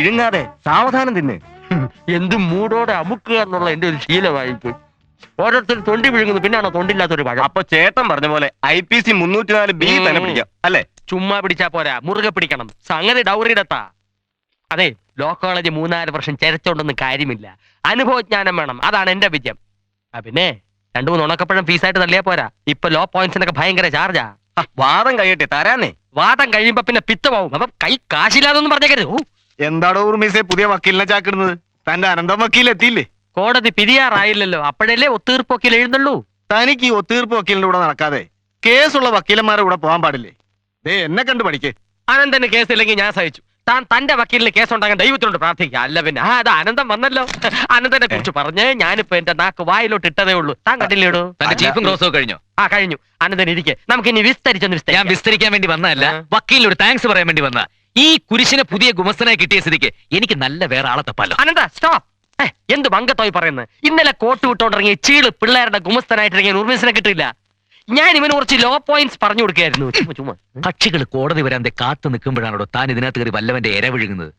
വിഴുങ്ങാതെ സാവധാനം തിന്ന്. എന്ത് മൂടോടെ അമുക്കുക എന്നുള്ള എന്റെ ഒരു ശീലമായിപ്പോയി. ഓരോരുത്തർ തൊണ്ടി വിഴുങ്ങുന്നു, പിന്നാണോ തൊണ്ടില്ലാത്തൊരു പഴം. അപ്പൊ ചേട്ടൻ പറഞ്ഞ പോലെ IPC 304B തന്നെ പിടിക്കാം അല്ലേ? ചുമ്മാ പിടിച്ചാ പോരാ, മുറുകെ പിടിക്കണം. സംഗതി ഡൗറിയിടത്താ. അതെ, ലോ കോളേജ് 3-4 വർഷം ചരച്ചോണ്ടൊന്നും കാര്യമില്ല, അനുഭവജ്ഞാനം വേണം. അതാണ് എന്റെ വിജയം. പിന്നെ 2-3 ഉണക്കപ്പഴം ഫീസായിട്ട് തള്ളിയാ പോരാ. ഇപ്പൊ ലോ പോയിന്റ്സിനൊക്കെ ഭയങ്കര ചാർജാ. വാദം കഴിയട്ടെ, തരാന്നേ. വാദം കഴിയുമ്പോ പിന്നെ പിത്ത പോവും. അപ്പൊ കൈ കാശില്ലാതൊന്നും പറഞ്ഞേക്കരുത്. എന്താടോ ഉർമീസെ പുതിയ വക്കീലിനെ ചാക്കിടുന്നത്? തന്റെ അനന്തം വക്കീൽ എത്തിയില്ലേ? കോടതി പിരിയാറായില്ലല്ലോ, അപ്പോഴല്ലേ ഒത്തീർപ്പ് വക്കീൽ എഴുന്നള്ളൂ. തനിക്ക് ഈ ഒത്തീർപ്പ് വക്കീലിന്റെ കൂടെ നടക്കാതെ കേസുള്ള വക്കീലന്മാരുടെ കൂടെ പോകാൻ പാടില്ലേ? എന്നെ കണ്ടു പഠിക്കേ. അനന്തന് കേസില്ലെങ്കിൽ ഞാൻ സഹിച്ചു. താൻ തന്റെ വക്കീലിന് കേസുണ്ടാകാൻ ദൈവത്തിനോട് പ്രാർത്ഥിക്കുക. അല്ല പിന്നെ അത് അനന്തം വന്നല്ലോ. അനന്തനെ കുറിച്ച് പറഞ്ഞ് ഞാനിപ്പോ എന്റെ നാക്ക് വായിലോട്ട് ഇട്ടതേ ഉള്ളൂ. താൻ കണ്ടില്ലേടോ? ചീഫും ക്രോസും കഴിഞ്ഞോ? കഴിഞ്ഞു. അനന്തൻ ഇരിക്കെ, നമുക്ക് ഇനി ഞാൻ വിസ്തരിക്കാൻ വേണ്ടി വന്നതല്ല, വക്കീലിനോട് താങ്ക്സ് പറയാൻ വേണ്ടി വന്ന. ഈ കുരിശിനെ പുതിയ ഗുമസ്തനായി കിട്ടിയ സ്ഥിതിക്ക് എനിക്ക് നല്ല വേറെ ആളെ തപ്പാലോ. അനന്ത സ്റ്റോപ്പ്. എന്ത് ഭംഗത്തോയി പറയുന്നത്? ഇന്നലെ കോട്ട് വിട്ടോണ്ടിറങ്ങിയ ചീള് പിള്ളേരുടെ ഗുമസ്തനായിട്ടിറങ്ങിയ ഉർമീസിനെ കിട്ടില്ല. ഞാൻ ഇവന് കുറച്ച് ലോ പോയിന്റ്സ് പറഞ്ഞു കൊടുക്കുകയായിരുന്നു. ചുമ്മാ കക്ഷികൾ കോടതി വരാതെ കാത്തു നിൽക്കുമ്പോഴാണോ താൻ ഇതിനകത്ത് കയറി വല്ലവന്റെ ഇര വിഴുങ്ങുന്നത്?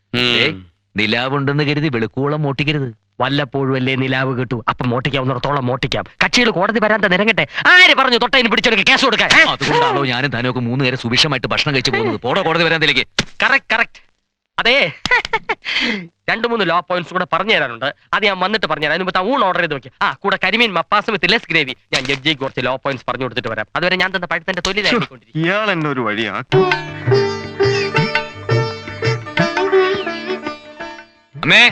നിലാവുണ്ടെന്ന് കരുതി വെളുക്കോളം മോട്ടിക്കരുത്. വല്ലപ്പോഴും അല്ലേ നിലാവ് കിട്ടു, അപ്പം മോട്ടിക്കാവുന്നിടത്തോളം മോട്ടിക്കാം. കക്ഷികൾ കോടതി വരാൻ നിരങ്ങട്ടെ. ആര് പറഞ്ഞു തൊട്ടതിന് പിടിച്ചെടുക്ക കേസ് കൊടുക്കാൻ? അതുകൊണ്ടാണോ ഞാനും താനൊക്കെ 3 നേരം സുഭിക്ഷമായിട്ട് ഭക്ഷണം കഴിച്ചു പോകുന്നത്? പോടോ കോടതി വരാതിലേക്ക്. കറക്റ്റ്. അതെ, 2-3 ലോ പോയിന്റ്സ് കൂടെ പറഞ്ഞു തരാനുണ്ട്. അത് ഞാൻ വന്നിട്ട് പറഞ്ഞുതരാം. അതിന് മുമ്പ് ഊൺ ഓർഡർ ചെയ്ത് നോക്കി. കൂടെ കരിമീൻ മപ്പാസ് വിത്ത് ലെസ് ഗ്രേവി. ഞാൻ ജഡ്ജിക്ക് കുറച്ച് ലോ പോയിന്റ്സ് പറഞ്ഞു കൊടുത്തിട്ട് വരാം. അതുവരെ ഞാൻ തന്ന പഴുത്തന്റെ തൊഴിലായിക്കൊണ്ടിരിക്കും. ഇയാൾ എന്നെ ഒരു വഴിയാ. അമ്മേ,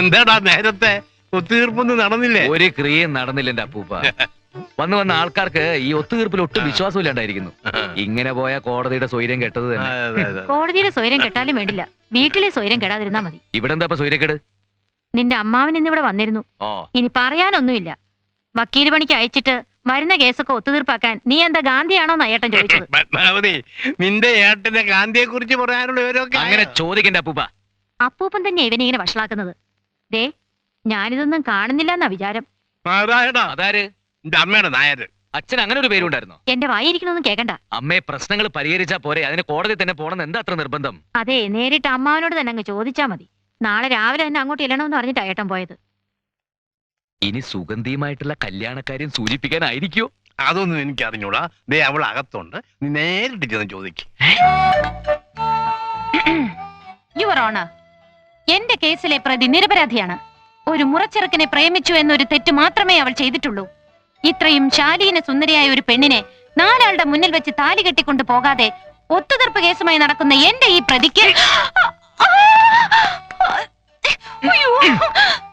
എന്താടാ നേരത്തെ ഒത്തുതീർപ്പൊന്നും നടന്നില്ലേ? ഒരു ക്രിയയും നടന്നില്ല എന്റെ അപ്പൂപ്പ. വന്ന ആൾക്കാർക്ക് ഈ ഒത്തുതീർപ്പിൽ ഒട്ടും വിശ്വാസം ഇല്ലാണ്ടായിരിക്കുന്നു. ഇങ്ങനെ പോയ കോടതിയുടെ സ്വൈര്യം കെട്ടത് തന്നെ. കോടതിയുടെ സ്വൈര്യം കെട്ടാലും വേണ്ടില്ല, വീട്ടിലെ സ്വൈര്യം കെടാതിരുന്നാ മതി. ഇവിടെ എന്താ സ്വൈര്യക്കേട്? നിന്റെ അമ്മാവൻ ഇന്നിവിടെ വന്നിരുന്നു. ഇനി പറയാനൊന്നുമില്ല. വക്കീല് പണിക്ക് അയച്ചിട്ട് വരുന്ന കേസൊക്കെ ഒത്തുതീർപ്പാക്കാൻ നീ എന്താ ഗാന്ധിയാണോന്ന് ഏട്ടൻ ചോദിച്ചത്. പത്മാവതി, നിന്റെ ഏട്ടന്റെ ഗാന്ധിയെ കുറിച്ച് പറയാനുള്ള വിവരമൊക്കെ അങ്ങനെ ചോദിക്കണ്ട അപ്പൂപ്പ. അപ്പൂപ്പൻ തന്നെ ഇവനെ ഇങ്ങനെ വഷളാക്കുന്നത്. ദേ, ഞാനിതൊന്നും കാണുന്നില്ല എന്നാ വിചാരം. അതാര്? അമ്മയുടെ നായര്. അച്ഛൻ അങ്ങനെ ഒരു പേരുണ്ടായിരുന്നോ? എന്റെ വായിരിക്കണൊന്നും കേക്കണ്ട. അമ്മയെ പ്രശ്നങ്ങൾ പരിഹരിച്ചാ പോരെ, അതിന് കോടതി തന്നെ പോണെന്ന് എന്താ അത്ര നിർബന്ധം? അതെ, നേരിട്ട് അമ്മാവനോട് തന്നെ അങ്ങ് ചോദിച്ചാ മതി. നാളെ രാവിലെ തന്നെ അങ്ങോട്ട് ഇല്ലണമെന്ന് പറഞ്ഞിട്ടാ ഏട്ടൻ പോയത്. ഇനി സുഗന്ധിയുമായിട്ടുള്ള കല്യാണക്കാര്യം സൂചിപ്പിക്കാനായിരിക്കോ? അതൊന്നും എനിക്ക് അറിഞ്ഞൂടാ. ദേ, അവൾ അകത്തുണ്ട്, നീ നേരിട്ട് ചെന്ന് ചോദിക്കും. യുവർ ഓണർ, എന്റെ കേസിലെ പ്രതി നിരപരാധിയാണ്. ഒരു മുറച്ചെറുക്കനെ പ്രേമിച്ചു എന്നൊരു തെറ്റ് മാത്രമേ അവൾ ചെയ്തിട്ടുള്ളൂ. ഇത്രയും ശാലീന സുന്ദരിയായ ഒരു പെണ്ണിനെ 4 ആളുടെ മുന്നിൽ വെച്ച് താലി കെട്ടിക്കൊണ്ട് പോകാതെ ഒത്തുതീർപ്പ് കേസുമായി നടക്കുന്ന എന്റെ ഈ പ്രതിക്ക്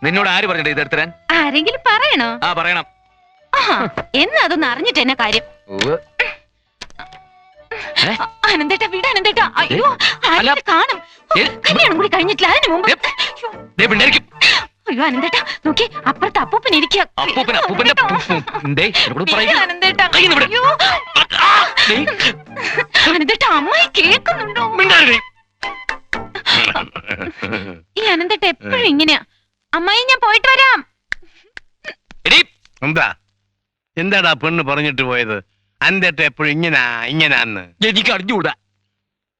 നിന്നോട് ആര് പറഞ്ഞിട്ട് ഇതെടുത്തരാൻ? ആരെങ്കിലും പറയണോ? പറയണം. എന്ന് അതൊന്ന് അറിഞ്ഞിട്ട് എന്നെ കാര്യം. അനന്തേട്ടാ, വീട് അനന്തേട്ടാ. അയ്യോ, കാണും. കല്യാണം കൂടി കഴിഞ്ഞിട്ടില്ല, അതിന് മുമ്പ്. അയ്യോ അനന്തേട്ടാ, നോക്കി അപ്പുറത്ത് അപ്പൂപ്പൻ ഇരിക്കുക. അനന്തേട്ടാ, അമ്മായി കേൾക്കുന്നുണ്ടോ? ഈ അനന്തേട്ട എപ്പോഴും ഇങ്ങനെയാ. അമ്മായി, ഞാൻ പോയിട്ട് വരാം. എന്താടാ പെണ്ണ് പറഞ്ഞിട്ട് പോയത്? അന്തേട്ട എപ്പോഴും ഇങ്ങനാന്ന് എനിക്ക് അറിഞ്ഞുകൂടാ.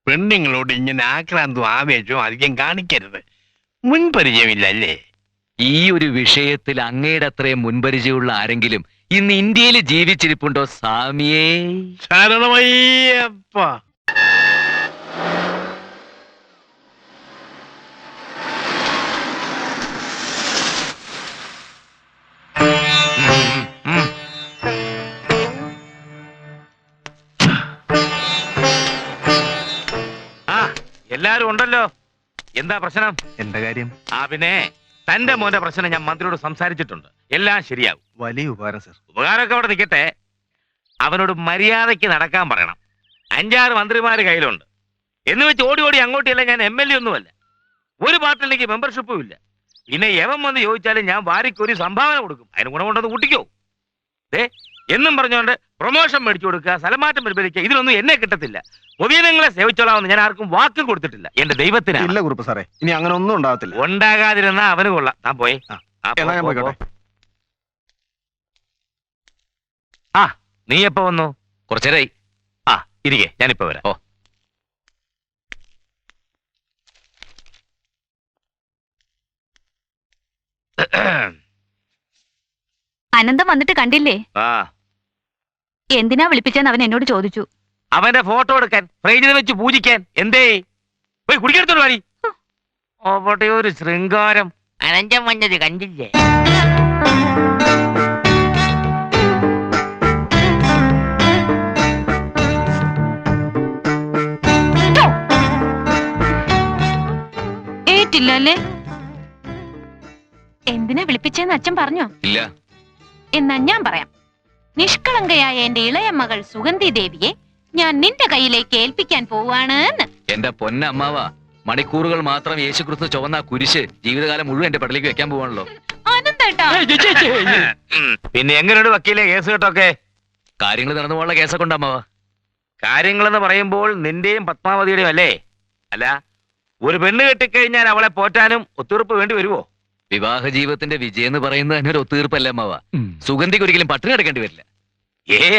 പെണ്ണുങ്ങളോട് ഇങ്ങനെ ആക്രാന്തവും ആവേശവും അധികം കാണിക്കരുത്. മുൻപരിചയമില്ല അല്ലേ? ഈ ഒരു വിഷയത്തിൽ അങ്ങയുടെ അത്രയും മുൻപരിചയമുള്ള ആരെങ്കിലും ഇന്ന് ഇന്ത്യയിൽ ജീവിച്ചിരിപ്പുണ്ടോ സ്വാമിയേ? ശരണമയ്യപ്പ. എല്ലാരും ഉണ്ടല്ലോ. എന്താ പ്രശ്നം? എന്താ കാര്യം? പിന്നെ തന്റെ മോന്റെ പ്രശ്നം ഞാൻ മന്ത്രിയോട് സംസാരിച്ചിട്ടുണ്ട്. എല്ലാം ശരിയാകും. വലിയ ഉപകാരം സർ. ഉപകാരമൊക്കെ അവിടെ നിൽക്കട്ടെ. അവനോട് മര്യാദയ്ക്ക് നടക്കാൻ പറയണം. 5-6 മന്ത്രിമാര് കയ്യിലുണ്ട് എന്ന് വെച്ച് ഓടി അങ്ങോട്ടില്ല. ഞാൻ MLA ഒന്നുമല്ല, ഒരു പാർട്ടിയിലേക്ക് മെമ്പർഷിപ്പും ഇല്ല. പിന്നെ യവൻ വന്ന് ചോദിച്ചാലും ഞാൻ വാരിക്കൊരു സംഭാവന കൊടുക്കും. അതിന് ഗുണം കൊണ്ടത് കൂട്ടിക്കോ. എന്നും പറഞ്ഞുകൊണ്ട് പ്രൊമോഷൻ മേടിച്ചു കൊടുക്കുക, സ്ഥലമാറ്റം പരിപാലിക്കുക, ഇതിലൊന്നും എന്നെ കിട്ടത്തില്ല. പൊതുജനങ്ങളെ സേവിച്ചോളാമെന്ന് ഞാൻ ആർക്കും വാക്കും കൊടുത്തിട്ടില്ല. എന്റെ ദൈവത്തിന് ഇല്ല കുറുപ്പ് സാറേ, ഇനി അങ്ങനെ ഒന്നും ഉണ്ടാകത്തില്ല. ഉണ്ടാകാതിരുന്നാ അവന് കൊള്ളാം. താൻ പോയേ. നീ എപ്പോ വന്നു? കുറച്ചേരായി. ഇരിക്കെ, ഞാനിപ്പോ വരാം. അനന്തം വന്നിട്ട് കണ്ടില്ലേ? ആ എന്തിനാ വിളിപ്പിച്ചെന്ന് അവൻ എന്നോട് ചോദിച്ചു. അവന്റെ ഫോട്ടോ എടുക്കാൻ ഫ്രൈജിൽ വെച്ച് പൂജിക്കാൻ. എന്തേ പോയി കുടിക്കെടുത്തോളൂ വാടി. അവിടെ ഒരു ശൃംഗാരം അനഞ്ചം വഞ്ഞത് കണ്ടില്ലേ? ഏറ്റില്ല അല്ലേ? എന്തിനാ വിളിപ്പിച്ചെന്ന് അച്ഛൻ പറഞ്ഞോ? ഇല്ല. എന്നാ ഞാൻ പറയാം. നിഷ്കളങ്കയായ എന്റെ ഇളയ മകൾ സുഗന്ധി ദേവിയെ ഞാൻ നിന്റെ കയ്യിലേക്ക് ഏൽപ്പിക്കാൻ പോവാണ്. എന്റെ പൊന്ന അമ്മാവ, മണിക്കൂറുകൾ മാത്രം യേശുക്രിസ്തു ചുവന്ന ആ കുരിശ് ജീവിതകാലം മുഴുവൻ എന്റെ പടലേക്ക് വെക്കാൻ പോവാണല്ലോ. ആനന്ദേട്ടാ, പിന്നെ എങ്ങനെയുണ്ട് വക്കീലെ കേസ് കേട്ടൊക്കെ? കാര്യങ്ങൾ നടന്നു പോകാനുള്ള കേസൊക്കെ ഉണ്ട് അമ്മാവ. കാര്യങ്ങളെന്ന് പറയുമ്പോൾ നിന്റെയും പത്മാവതിയുടെയും അല്ലേ? അല്ല, ഒരു പെണ്ണ് കെട്ടിക്കഴിഞ്ഞാൽ അവളെ പോറ്റാനും ഒത്തുതീർപ്പ് വേണ്ടി വരുവോ? വിവാഹ ജീവിതത്തിന്റെ വിജയം എന്ന് പറയുന്നത് തന്നെ ഒരു ഒത്തീർപ്പല്ലേ അമ്മാവ. സുഗന്ധിക്ക് ഒരിക്കലും പട്ടിണി കിടക്കേണ്ടി വരില്ല.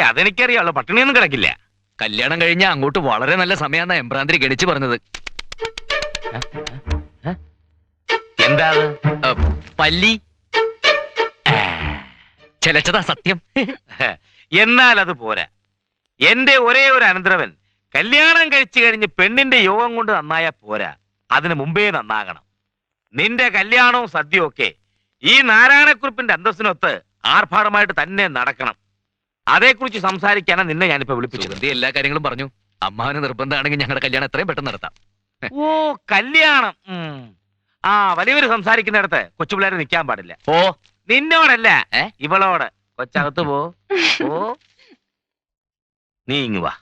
അതെനിക്കറിയാമല്ലോ, പട്ടിണിയൊന്നും കിടക്കില്ല. കല്യാണം കഴിഞ്ഞാൽ അങ്ങോട്ട് വളരെ നല്ല സമയമാണ് എംബ്രാന്തിരി ഗണിച്ച് പറഞ്ഞത്. എന്താ പല്ലി ചെലച്ചതാ സത്യം. എന്നാൽ അത് പോരാ. എന്റെ ഒരേ ഒരു അനന്തരവൻ കല്യാണം കഴിച്ചു കഴിഞ്ഞ് പെണ്ണിന്റെ യോഗം കൊണ്ട് നന്നായാ പോരാ, അതിനു മുമ്പേ നന്നാകണം. നിന്റെ കല്യാണവും സദ്യയും ഒക്കെ ഈ നാരായണക്കുറിപ്പിന്റെ അന്തസ്സിനൊത്ത് ആർഭാടമായിട്ട് തന്നെ നടക്കണം. അതേക്കുറിച്ച് സംസാരിക്കാനാണ് നിന്നെ ഞാനിപ്പോ വിളിപ്പിച്ചത്. സുഗന്ധി എല്ലാ കാര്യങ്ങളും പറഞ്ഞു. അമ്മാവന് നിർബന്ധമാണെങ്കിൽ ഞങ്ങളുടെ കല്യാണം എത്രയും പെട്ടെന്ന് നടത്താം. ഓ കല്യാണം. ആ വലിയവര് സംസാരിക്കുന്നിടത്ത് കൊച്ചുപിള്ളേരെ നിൽക്കാൻ പാടില്ല. ഓ നിന്നോടല്ല, ഇവളോട്. കൊച്ചകത്ത് പോ. നീ ഇങ്ങ് വാ.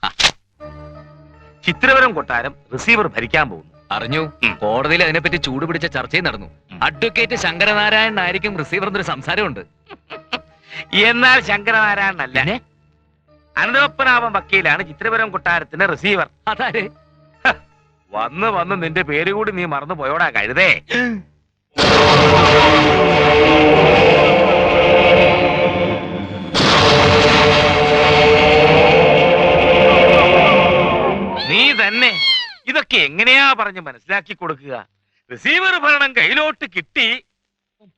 ചിത്രപുരം കൊട്ടാരം റിസീവർ ഭരിക്കാൻ പോകുന്നു. അറിഞ്ഞു. കോടതിയിൽ അതിനെപ്പറ്റി ചൂടുപിടിച്ച ചർച്ചയും നടന്നു. അഡ്വക്കേറ്റ് ശങ്കരനാരായണൻ ആയിരിക്കും റിസീവർ എന്നൊരു സംസാരമുണ്ട്. എന്നാൽ ശങ്കരനാരായണനല്ല, അനന്തപത്മനാഭൻ വക്കീലാണ് ചിത്രപുരം കൊട്ടാരത്തിന്റെ റിസീവർ. അതാര്? വന്ന് വന്ന് നിന്റെ പേര് കൂടി നീ മറന്നു പോയോടാ കഴുതേ. നീ തന്നെ ഇതൊക്കെ എങ്ങനെയാ പറഞ്ഞ് മനസ്സിലാക്കി കൊടുക്കുക? റിസീവർ ഭരണം കയ്യിലോട്ട് കിട്ടി.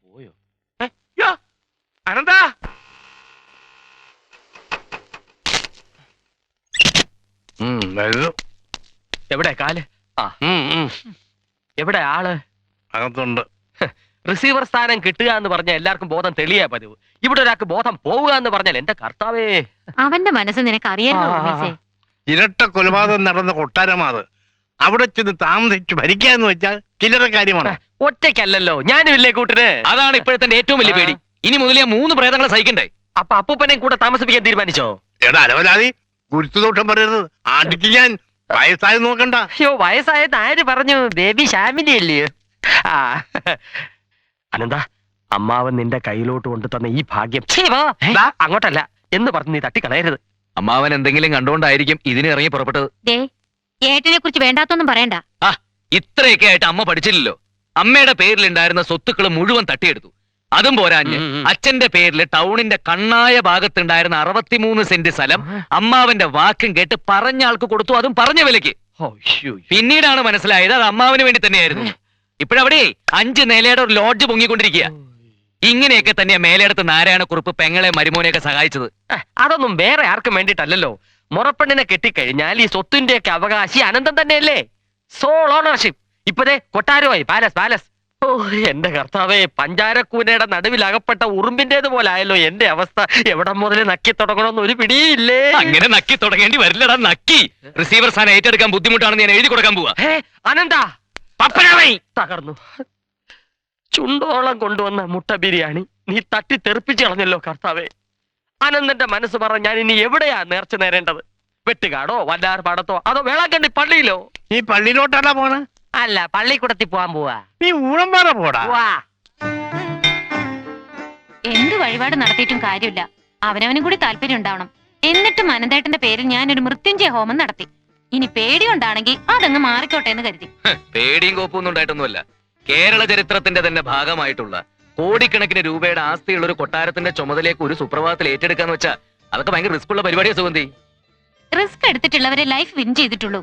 പോയോ അനന്താ? എവിടെ കാല്? എവിടെ ആള്? അകത്തുണ്ട്. റിസീവർ സ്ഥാനം കിട്ടുക എന്ന് പറഞ്ഞാൽ എല്ലാവർക്കും ബോധം തെളിയാ പതിവ്. ഇവിടെ ഒരാൾക്ക് ബോധം പോവുക എന്ന് പറഞ്ഞാൽ എന്റെ കർത്താവേ. അവന്റെ മനസ്സ് നിനക്ക് അറിയാലോ. ഇരട്ട കൊലപാതകം നടന്ന കൊട്ടാരമാത്. അവിടെ ചെന്ന് താമസിച്ച് ഭരിക്കാന്ന് വെച്ചാൽ ചില്ലറ കാര്യമാണ്. ഒറ്റയ്ക്കല്ലല്ലോ, ഞാനും ഇല്ലേ കൂട്ടിന്. അതാണ് ഇപ്പോഴത്തെ ഏറ്റവും വലിയ പേടി. ഇനി മുതലേ 3 പ്രേതങ്ങളെ സഹിക്കണ്ടേ? അപ്പൊ അപ്പൂപ്പനെയും കൂടെ താമസിപ്പിക്കാൻ തീരുമാനിച്ചോ? എടാ അലവലാതി, ഗുരുത്വദോഷം പറയരുത്. ആണ്ടിക്ക് ഞാൻ വയസ്സായി നോക്കണ്ട. അയ്യോ, വയസ്സായത് ആര് പറഞ്ഞു? ബേബി ഷാമിലി അല്ലയോ? ആ അനന്ത, അമ്മാവൻ നിന്റെ കയ്യിലോട്ട് കൊണ്ടു തന്ന ഈ ഭാഗ്യം അങ്ങോട്ടല്ല എന്ന് പറഞ്ഞ് നീ തട്ടിക്കളയരുത്. അമ്മാവൻ എന്തെങ്കിലും കണ്ടുകൊണ്ടായിരിക്കും ഇതിന് ഇറങ്ങി പുറപ്പെട്ടത്. ഏട്ടനെ കുറിച്ച് വേണ്ടാത്തൊന്നും പറയണ്ട. ആ ഇത്രയൊക്കെ ആയിട്ട് അമ്മ പഠിച്ചില്ലല്ലോ. അമ്മയുടെ പേരിലുണ്ടായിരുന്ന സ്വത്തുക്കൾ മുഴുവൻ തട്ടിയെടുത്തു. അതും പോരാഞ്ഞ് അച്ഛന്റെ പേരിൽ ടൗണിന്റെ കണ്ണായ ഭാഗത്തുണ്ടായിരുന്ന 63 സെന്റ് സ്ഥലം അമ്മാവന്റെ വാക്കും കേട്ട് പറഞ്ഞ ആൾക്ക് കൊടുത്തു, അതും പറഞ്ഞ വിലക്ക്. പിന്നീടാണ് മനസ്സിലായത് അത് അമ്മാവന് വേണ്ടി തന്നെയായിരുന്നു. ഇപ്പോഴവിടെ 5 നിലയുടെ ഒരു ലോഡ്ജ് പൊങ്ങിക്കൊണ്ടിരിക്കുക. ഇങ്ങനെയൊക്കെ തന്നെയാ മേലെടുത്ത് നാരായണക്കുറുപ്പ് പെങ്ങളെ മരുമോനെയൊക്കെ സഹായിച്ചത്. അതൊന്നും വേറെ ആർക്കും വേണ്ടിയിട്ടല്ലോ. മുറപ്പെണ്ണിനെ കെട്ടിക്കഴിഞ്ഞാൽ ഈ സ്വത്തിന്റെയൊക്കെ അവകാശി അനന്തം തന്നെയല്ലേ? Sole ownership. ഇപ്പതേ കൊട്ടാരമായി, പാലസ് പാലസ്. ഓ എന്റെ കർത്താവേ, പഞ്ചാരക്കൂനയുടെ നടുവിൽ അകപ്പെട്ട ഉറുമ്പിന്റേത് പോലായല്ലോ എന്റെ അവസ്ഥ. എവിടെ മുതൽ നക്കി തുടങ്ങണമെന്ന് ഒരു പിടിയില്ലേ. അങ്ങനെ നക്കി തുടങ്ങേണ്ടി വരില്ലടാ, നക്കി. റിസീവർ സ്ഥാനം ഏറ്റെടുക്കാൻ ബുദ്ധിമുട്ടാണെന്ന് ഞാൻ എഴുതി കൊടുക്കാൻ പോവാ. അനന്താ തകർന്നു. ചുണ്ടോളം കൊണ്ടുവന്ന മുട്ട ബിരിയാണി നീ തട്ടി തെറിപ്പിച്ചു കളഞ്ഞല്ലോ കർത്താവേ. അനന്തന്റെ മനസ്സ് പറഞ്ഞ ഞാൻ ഇനി എവിടെയാ നേർച്ച നേരേണ്ടത്? വെട്ടുകാടോ, വല്ലാർ പാടത്തോ, അതോ വേളാങ്കണ്ണി പള്ളിയിലോ? നീ പള്ളിയിലോട്ടാടാ പോണ? അല്ല, പള്ളിക്കൂടത്തിൽ പോവാൻ പോവാ. നീ ഊഴംപാറ പോടാ. എന്ത് വഴിപാട് നടത്തിയിട്ടും കാര്യമില്ല. അവനവനും കൂടി താല്പര്യം ഉണ്ടാവണം. എന്നിട്ടും അനന്തേട്ടന്റെ പേരിൽ ഞാനൊരു മൃത്യുഞ്ജയ ഹോമം നടത്തി. ഇനി പേടിയുണ്ടാണെങ്കിൽ അതങ്ങ് മാറിക്കോട്ടെ എന്ന് കരുതി. പേടിയും കോപ്പൊന്നും ഉണ്ടായിട്ടൊന്നുമല്ല. കേരള ചരിത്രത്തിന്റെ തന്നെ ഭാഗമായിട്ടുള്ള കോടിക്കണക്കിന് രൂപയുടെ ആസ്തിയുള്ള ഒരു കൊട്ടാരത്തിന്റെ ചുമതലയൊക്കെ ഒരു സുപ്രഭാതത്തിൽ ഏറ്റെടുക്കാന്ന് വെച്ചാൽ അതൊക്കെ ഭയങ്കര റിസ്ക് ഉള്ള പരിപാടിയാ സുഗന്ധി. റിസ്ക് എടുത്തിട്ടുള്ളവരെ ലൈഫ് വിൻ ചെയ്തിട്ടുള്ളൂ.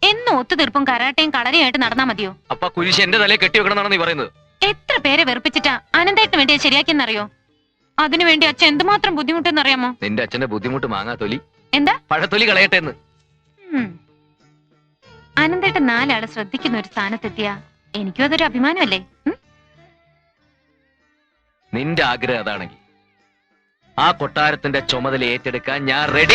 എന്നും ഒത്തുതീർപ്പും കരാട്ടയും കളരിയായിട്ട് നടന്നാ മതിയോ? അപ്പൊ കുരിശ് എന്റെ തലയെ കെട്ടി വെക്കണമെന്നാണ് നീ പറയുന്നത്? എത്ര പേരെ വെറുപ്പിച്ചിട്ടാ അനന്തേട്ടന് വേണ്ടി ശരിയാക്കിയെന്നറിയോ? അതിനുവേണ്ടി അച്ഛൻ എന്തുമാത്രം ബുദ്ധിമുട്ടെന്നറിയാമോ? നിന്റെ അച്ഛന്റെ ബുദ്ധിമുട്ട് മാങ്ങാത്തൊലി, എന്താ പഴത്തൊലി കളയട്ടെ എന്ന്. അനന്തേട്ടൻ 4 ആളെ ശ്രദ്ധിക്കുന്ന ഒരു സ്ഥാനത്തെത്തിയാ എനിക്കും അതൊരു അഭിമാനമല്ലേ? നിന്റെ ആഗ്രഹം അതാണെങ്കിൽ ആ കൊട്ടാരത്തിന്റെ ചുമതല ഏറ്റെടുക്കാൻ ഞാൻ റെഡി.